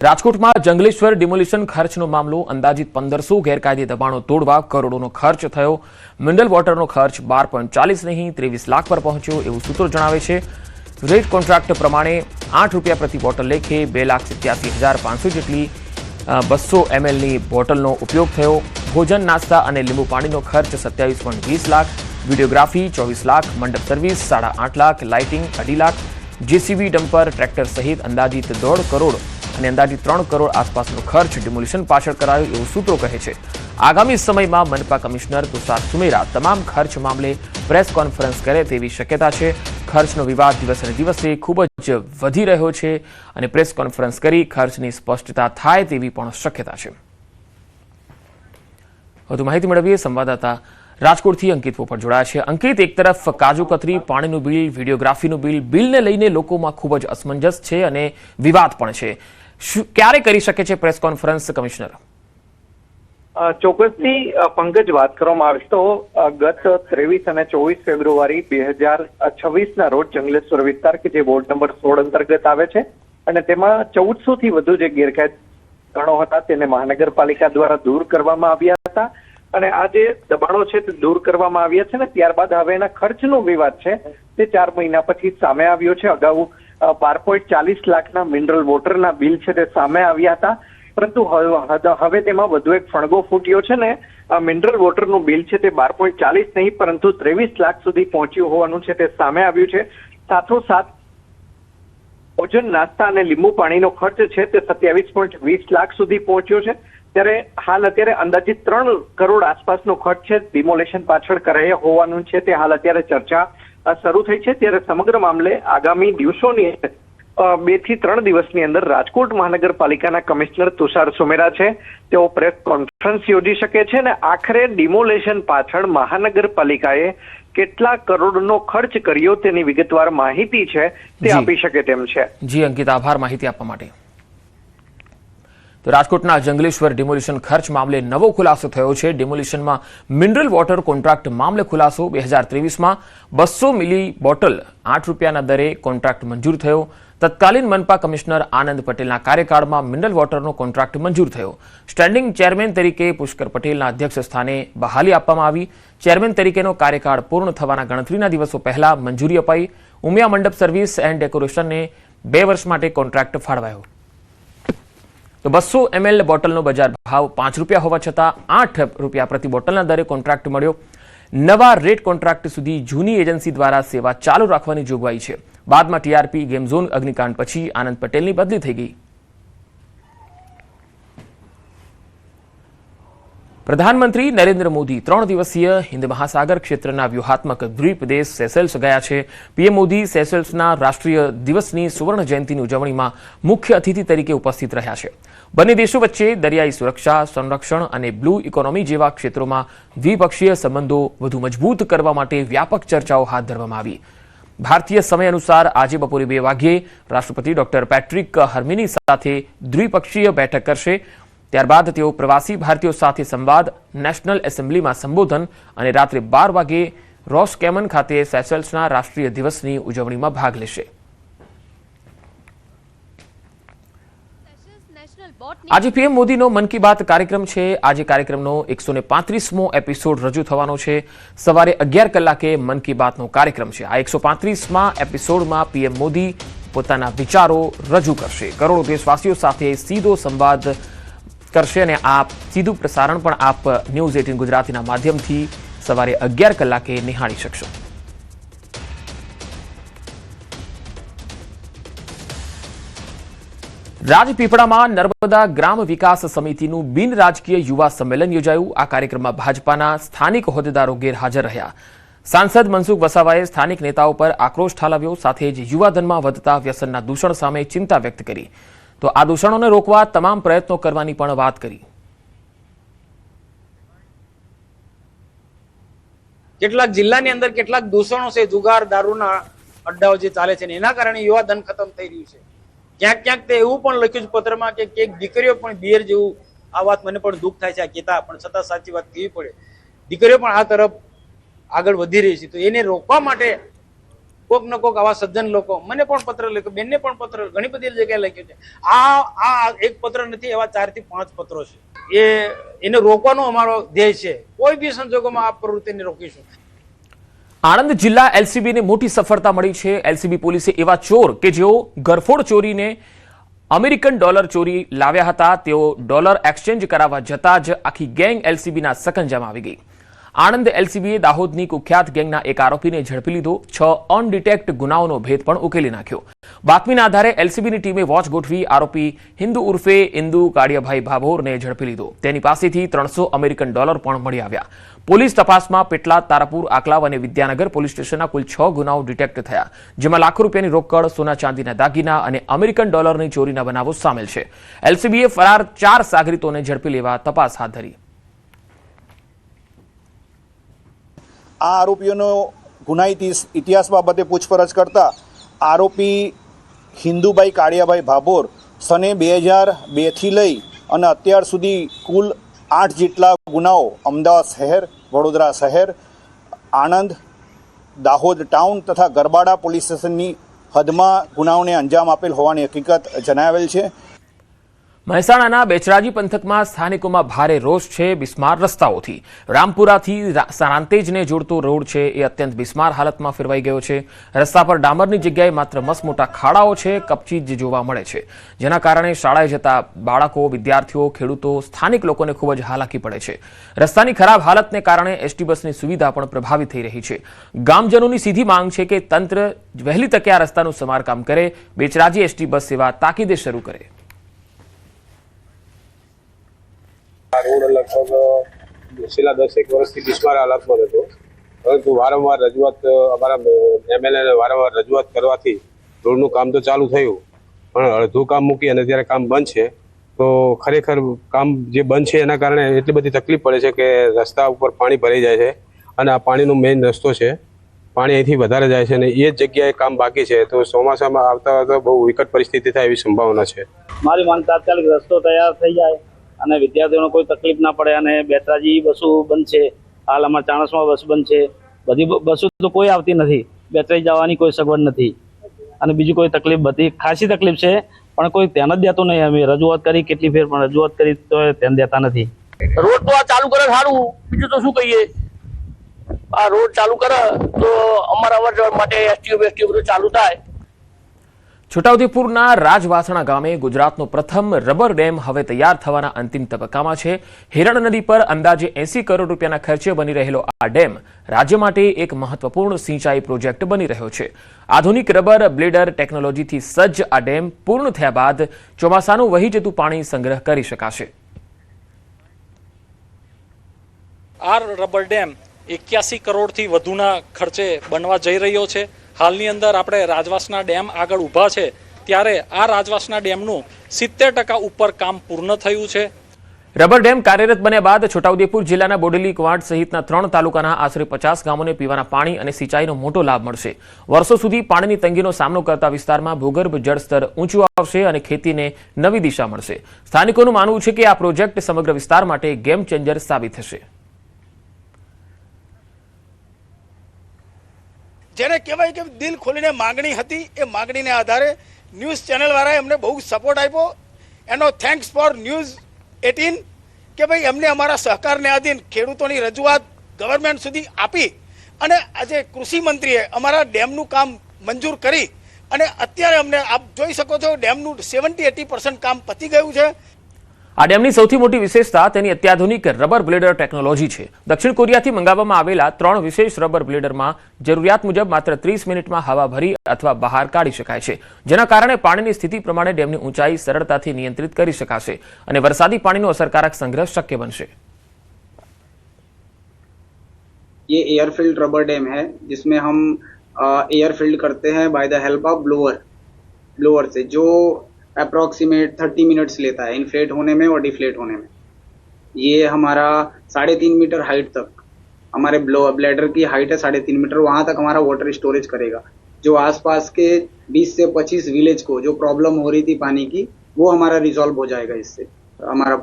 રાજકોટમાં જંગલેશ્વર ડિમોલિશન ખર્ચનો મામલો અંદાજિત 1500 ગેરકાયદે દબાણો તોડવા કરોડોનો ખર્ચ થયો। મિનરલ વોટરનો ખર્ચ 12.40 નહીં 23 લાખ પર પહોંચ્યો એવું સૂત્રો જણાવે છે। રેટ કોન્ટ્રાક્ટ પ્રમાણે 8 રૂપિયા પ્રતિ બોટલ લેખે 2,87,500 જેટલી 200 mlની બોટલનો ઉપયોગ થયો। ભોજન નાસ્તા અને લીંબુ પાણીનો ખર્ચ 27.20 લાખ, વિડીયોગ્રાફી 24 લાખ, મંડપ service 8.5 lakh, lighting 2.5 lakh, JCB dumper tractor સહિત અંદાજિત 1.5 કરોડ અને અંદાજિત 3 કરોડ આસપાસનો ખર્ચ ડિમોલિશન પાછળ કરાયો એવું સૂત્રો કહે છે। આગામી સમયમાં મનપા કમિશનર તુષાર સુમેરા તમામ ખર્ચ મામલે પ્રેસ કોન્ફરન્સ કરે તેવી શક્યતા છે। ખર્ચનો વિવાદ દિવસે દિવસે ખૂબ જ વધી રહ્યો છે અને પ્રેસ કોન્ફરન્સ કરી ખર્ચની સ્પષ્ટતા થાય તેવી પણ શક્યતા છે। વધુ માહિતી મેળવીએ સંવાદદાતા રાજકોટથી અંકિત પોપટ જોડાયા છે। અંકિત, એક તરફ કાજુ કતરી, પાણીનું બિલ, વિડીયોગ્રાફીનું બિલને લઈને લોકોમાં ખૂબ જ અસમંજસ છે અને વિવાદ પણ છે। ક્યારે કરી શકે છે પ્રેસ કોન્ફરન્સ કમિશનર? ચોક્કસથી પંકજ, વાત કરવામાં આવે તો ગત 23 અને 24 ફેબ્રુઆરી 2026 ના રોજ જંગલેશ્વર વિસ્તાર કે જે વોર્ડ નંબર 16 અંતર્ગત આવે છે અને તેમાં 1400 થી વધુ જે ગેરકાયદે દબાણો હતા તેને મહાનગરપાલિકા દ્વારા દૂર કરવામાં આવ્યા હતા અને આ જે દબાણો છે તે દૂર કરવામાં આવ્યા છે ને ત્યારબાદ હવે એના ખર્ચનો વિવાદ છે તે 4 મહિના પછી સામે આવ્યો છે। અગાઉ 12.40 લાખના મિનરલ વોટરના બિલ છે તે સામે આવ્યા હતા, પરંતુ હવે તેમાં વધુ એક ફણગો ફૂટ્યો છે ને મિનરલ વોટરનું બિલ છે તે 12.40 નહીં પરંતુ 23 લાખ સુધી પહોંચ્યું હોવાનું છે તે સામે આવ્યું છે। સાથોસાથ ભોજન નાસ્તા અને લીંબુ પાણીનો ખર્ચ છે તે 27.20 લાખ સુધી પહોંચ્યો છે। ત્યારે હાલ અત્યારે અંદાજિત 3 કરોડ આસપાસનો ખર્ચ છે ડિમોલેશન પાછળ કરાયો હોવાનું છે તે હાલ અત્યારે ચર્ચા શરૂ થઈ છે। ત્યારે સમગ્ર મામલે આગામી દિવસોની 2 થી 3 દિવસની અંદર રાજકોટ મહાનગરપાલિકાના કમિશનર તુષાર સુમેરા છે તેઓ પ્રેસ કોન્ફરન્સ યોજી શકે છે અને આખરે ડિમોલેશન પાછળ મહાનગરપાલિકાએ કેટલા કરોડનો ખર્ચ કર્યો તેની વિગતવાર માહિતી છે તે આપી શકે તેમ છે। જી અંકિત, આભાર માહિતી આપવા માટે। તો રાજકોટના જંગલેશ્વર ડિમોલિશન ખર્ચ મામલે નવો ખુલાસો થયો છે। ડિમોલિશનમાં મિનરલ વોટર કોન્ટ્રાક્ટ મામલે ખુલાસો 2023માં 200 મિલી બોટલ 8 રૂપિયાના દરે કોન્ટ્રાક્ટ મંજૂર થયો। તત્કાલીન મનપા કમિશનર આનંદ પટેલના કાર્યકાળમાં મિનરલ વોટરનો કોન્ટ્રાક્ટ મંજૂર થયો। સ્ટેન્ડિંગ ચેરમેન તરીકે પુષ્કર પટેલના અધ્યક્ષ સ્થાને બહાલી આપવામાં આવી। ચેરમેન તરીકેનો કાર્યકાળ પૂર્ણ થવાના ગણતરીના દિવસો પહેલા મંજૂરી અપાઈ। ઉમિયા મંડપ સર્વિસ એન્ડ ડેકોરેશનને 2 વર્ષ માટે કોન્ટ્રાક્ટ ફાળવાયો। તો 200 ml બોટલનો બજાર ભાવ 5 રૂપિયા હોવા છતાં 8 રૂપિયા પ્રતિ બોટલના દરે કોન્ટ્રાક્ટ મળ્યો। નવા રેટ કોન્ટ્રાક્ટ સુધી જૂની એજન્સી દ્વારા સેવા ચાલુ રાખવાની જોગવાઈ છે। બાદમાં ટીઆરપી ગેમ ઝોન અગ્નિકાંડ પછી આનંદ પટેલની બદલી થઈ ગઈ। પ્રધાનમંત્રી નરેન્દ્ર મોદી 3 દિવસીય હિન્દ મહાસાગર ક્ષેત્રના વ્યૂહાત્મક દ્વીપ દેશ સેશેલ્સ ગયા છે। પીએમ મોદી સેશેલ્સના રાષ્ટ્રીય દિવસની સુવર્ણ જયંતિની ઉજવણીમાં મુખ્ય અતિથિ તરીકે ઉપસ્થિત રહ્યા છે। બંને દેશો વચ્ચે દરિયાઈ સુરક્ષા, સંરક્ષણ અને બ્લુ ઇકોનોમી જેવા ક્ષેત્રોમાં દ્વિપક્ષીય સંબંધો વધુ મજબૂત કરવા માટે વ્યાપક ચર્ચાઓ હાથ ધરવામાં આવી। ભારતીય સમય અનુસાર આજે બપોરે 2 વાગ્યે રાષ્ટ્રપતિ ડોક્ટર પેટ્રિક હર્મિની સાથે દ્વિપક્ષીય બેઠક કરશે। ત્યારબાદ તેઓ પ્રવાસી ભારતીયો સાથે સંવાદ, નેશનલ એસેમ્બલીમાં સંબોધન અને રાત્રે 12 વાગ્યે રોસકેમન ખાતે સેશેલ્સના રાષ્ટ્રીય દિવસની ઉજવણીમાં ભાગ લેશે। આજે પીએમ મોદીનો મન કી બાત કાર્યક્રમ છે। આજે કાર્યક્રમનો 135મો એપિસોડ રજૂ થવાનો છે। સવારે 11 કલાકે મન કી બાતનો કાર્યક્રમ છે। આ 135મા એપિસોડમાં પીએમ મોદી પોતાના વિચારો રજૂ કરશે। કરોડો દેશવાસીઓ સાથે સીધો સંવાદ કરશે અને આ સીધું પ્રસારણ પણ આપ ન્યૂઝ 18 ગુજરાતીના માધ્યમથી સવારે 11 કલાકે નિહાળી શકશો। રાજપીપળામાં નર્મદા ગ્રામ વિકાસ સમિતિનું બિન રાજકીય યુવા સંમેલન યોજાયું। આ કાર્યક્રમમાં ભાજપાના સ્થાનિક હોદ્દેદારો ગેરહાજર રહ્યા। સાંસદ મનસુખ વસાવાએ સ્થાનિક નેતાઓ પર આક્રોશ ઠાલવ્યો, સાથે જ યુવાધનમાં વધતા વ્યસનના દૂષણ સામે ચિંતા વ્યક્ત કરી। તો આ દૂષણોને રોકવા તમામ પ્રયત્નો કરવાની પણ વાત કરી। કેટલાક જિલ્લાની અંદર કેટલાક દૂષણો છે, જુગાર, દારૂના અડ્ડાઓ જે ચાલે છે એના કારણે યુવાધન ખતમ થઈ રહ્યું છે। ક્યાંક ક્યાંક તે એવું પણ લખ્યું છે પત્રમાં કે એક દીકરીઓ પણ બિયર જેવું, આ વાત મને પણ દુઃખ થાય છે આ કહેતા, પણ છતાં સાચી વાત કહેવી પડે, દીકરીઓ પણ આ તરફ આગળ વધી રહી છે। તો એને રોકવા માટે કોક ને કોક આવા સજ્જન લોકો મને પણ પત્ર લખ્યો, બેનને પણ પત્ર ઘણી બધી જગ્યાએ લખ્યો છે. આ એક પત્ર નથી, એવા 4 થી 5 પત્રો છે. એને રોકવાનો અમારો ધ્યેય છે. કોઈ બી સંજોગોમાં આ પ્રવૃત્તિને રોકીશું. આણંદ જિલ્લા એલસીબીને મોટી સફળતા મળી છે. એલસીબી પોલીસે એવા ચોર કે જેઓ ગરફોડ ચોરીને અમેરિકન ડોલર ચોરી લાવ્યા હતા, તેઓ ડોલર એક્સચેન્જ કરાવવા જતા જ આખી ગેંગ એલસીબીના સકંજામાં આવી ગઈ. આણંદ એલસીબીએ દાહોદની કુખ્યાત ગેંગના એક આરોપીને ઝડપી લીધો. 6 અનડિટેક્ટ ગુનાઓનો ભેદ પણ ઉકેલી નાખ્યો. બાતમીના આધારે એલસીબીની ટીમે વોચ ગોઠવી આરોપી હિન્દુ ઉર્ફે ઇન્દુ કાળિયાભાઈ ભાભોરને ઝડપી લીધો. તેની પાસેથી 300 અમેરિકન ડોલર પણ મળી આવ્યા. પોલીસ તપાસમાં પેટલાદ, તારાપુર, આકલાવ અને વિદ્યાનગર પોલીસ સ્ટેશનના કુલ 6 ગુનાઓ ડિટેક્ટ થયા, જેમાં લાખો રૂપિયાની રોકડ, સોના ચાંદીના દાગીના અને અમેરિકન ડોલરની ચોરીના બનાવો સામેલ છે. એલસીબીએ ફરાર 4 સાગરીતોને ઝડપી લેવા તપાસ હાથ ધરી. આ આરોપીઓનો ગુનાહિત ઇતિહાસ બાબતે પૂછપરછ કરતા આરોપી હિન્દુભાઈ કાળિયાભાઈ ભાભોર સને 2002થી લઈ અને અત્યાર સુધી કુલ 8 જેટલા ગુનાઓ અમદાવાદ શહેર, વડોદરા શહેર, આણંદ, દાહોદ ટાઉન તથા ગરબાડા પોલીસ સ્ટેશનની હદમાં ગુનાઓને અંજામ આપેલ હોવાની હકીકત જણાવેલ છે. મહેસાણાના બેચરાજી પંથકમાં સ્થાનિકોમાં ભારે રોષ છે. બિસ્માર રસ્તાઓથી રામપુરાથી સારાંતેજને જોડતો રોડ છે એ અત્યંત બિસ્માર હાલતમાં ફેરવાઈ ગયો છે. રસ્તા પર ડામરની જગ્યાએ માત્ર મસમોટા ખાડાઓ છે, કપચી જ જોવા મળે છે, જેના કારણે શાળાએ જતા બાળકો, વિદ્યાર્થીઓ, ખેડૂતો, સ્થાનિક લોકોને ખૂબ જ હાલાકી પડે છે. રસ્તાની ખરાબ હાલતને કારણે એસટી બસની સુવિધા પણ પ્રભાવિત થઈ રહી છે. ગામજનોની સીધી માંગ છે કે તંત્ર વહેલી તકે આ રસ્તાનું સમારકામ કરે, બેચરાજી એસટી બસ સેવા તાકીદે શરૂ કરે. આ રોડ લગભગ છેલ્લા 10 વર્ષથી બિસ્માર હાલતમાં હતો, પરંતુ વારંવાર રજૂઆત અમારા એમએલએને વારંવાર રજૂઆત કરવાથી રોડનું કામ તો ચાલુ થયું, પણ અડધું કામ મૂકી અને અત્યારે કામ બંધ છે. તો ખરેખર કામ જે બંધ છે એના કારણે એટલી બધી તકલીફ પડે છે કે રસ્તા ઉપર પાણી ભરાઈ જાય છે અને આ પાણીનો મેઇન રસ્તો છે. પાણી અહીંથી વધારે જાય છે અને એ જ જગ્યાએ કામ બાકી છે. તો ચોમાસામાં આવતા બહુ વિકટ પરિસ્થિતિ થાય એવી સંભાવના છે. મારી માંગ તાત્કાલિક રસ્તો તૈયાર થઈ જાય અને વિદ્યાર્થીઓને કોઈ તકલીફ ના પડે. અને બેચરાજી બસો બંધ છે, હાલ અમારા ચાણસમાં બસ બંધ છે, બધી બસો તો કોઈ આવતી નથી. બેચરાજી જવાની કોઈ સગવડ નથી અને બીજી કોઈ તકલીફ, બધી ખાસી તકલીફ છે, પણ કોઈ ધ્યાન જ દેતું નહીં. અમે રજૂઆત કરી કેટલી ફેર, પણ રજૂઆત કરી તો ધ્યાન દેતા નથી. રોડ તો આ ચાલુ કરે સારું, બીજું તો શું કહીએ. આ રોડ ચાલુ કરે તો અમારા અવર જવર માટે એસટીઓ બધું ચાલુ થાય. છોટાઉદેપુરના રાજવાસણા ગામે ગુજરાતનો પ્રથમ રબર ડેમ હવે તૈયાર થવાના અંતિમ તબક્કામાં છે. હિરણ નદી પર અંદાજે 80 કરોડ રૂપિયાના ખર્ચે બની રહેલો આ ડેમ રાજ્ય માટે એક મહત્વપૂર્ણ સિંચાઈ પ્રોજેક્ટ બની રહ્યો છે. આધુનિક રબર બ્લેડર ટેકનોલોજીથી સજ્જ આ ડેમ પૂર્ણ થયા બાદ ચોમાસાનું વહી જતું પાણી સંગ્રહ કરી શકાશે. આ રબર ડેમ 81 કરોડથી વધુના ખર્ચે બનવા જઈ રહ્યો છે. હાલની અંદર આપણે રાજવાસના ડેમ આગળ ઊભા છે, ત્યારે આ રાજવાસના ડેમનું 70% ઉપર કામ પૂર્ણ થયું છે. રબર ડેમ કાર્યરત બન્યા બાદ છોટાઉદેપુર જિલ્લાના બોડેલી, કવાંટ સહિતના 3 તાલુકાના આશરે 50 ગામોને પીવાના પાણી અને સિંચાઈનો મોટો લાભ મળશે. વર્ષો સુધી પાણીની તંગીનો સામનો કરતા વિસ્તારમાં ભૂગર્ભ જળસ્તર ઊંચું આવશે અને ખેતીને નવી દિશા મળશે. સ્થાનિકોનું માનવું છે કે આ પ્રોજેક્ટ સમગ્ર વિસ્તાર માટે ગેમ ચેન્જર સાબિત થશે. જેને કહેવાય કે દિલ ખોલીને માંગણી હતી, એ માંગણીને આધારે ન્યૂઝ ચેનલ વાળાએ અમને બહુ સપોર્ટ આપ્યો. એનો થેન્ક્સ ફોર ન્યૂઝ 18 કે ભાઈ એમને અમારા સહકારને આધીન ખેડૂતોની રજૂઆત ગવર્મેન્ટ સુધી આપી અને આજે કૃષિ મંત્રીએ અમારા ડેમનું કામ મંજૂર કરી અને અત્યારે અમને આપ જોઈ શકો છો ડેમનું 70-80% કામ પતી ગયું છે. આ ડેમની સૌથી મોટી વિશેષતા તેની અત્યાધુનિક રબર બ્લેડર ટેકનોલોજી છે. દક્ષિણ કોરિયાથી મંગાવવામાં આવેલા 3 વિશેષ રબર બ્લેડરમાં જરૂરિયાત મુજબ માત્ર 30 મિનિટમાં હવા ભરી અથવા બહાર કાઢી શકાય છે, જેના કારણે પાણીની સ્થિતિ પ્રમાણે ડેમની ઊંચાઈ સરળતાથી નિયંત્રિત કરી શકાશે અને વરસાદી પાણીનો અસરકારક સંગ્રહ શક્ય બનશે. ये एयर फिल्ड रबर डैम है जिसमें हम एयर फिल्ड करते हैं by the help of blower से, जो अप्रॉक्सीमेट 30 मिनट्स लेता है इन्फ्लेट होने में और डिफ्लेट होने में. ये हमारा 3.5 मीटर हाइट तक, हमारे ब्लैडर की हाइट है 3.5 मीटर, वहाँ तक हमारा वाटर स्टोरेज करेगा. जो आसपास के 20 से 25 विलेज को जो प्रॉब्लम हो रही थी पानी की, वो हमारा रिजॉल्व हो जाएगा इससे. हमारा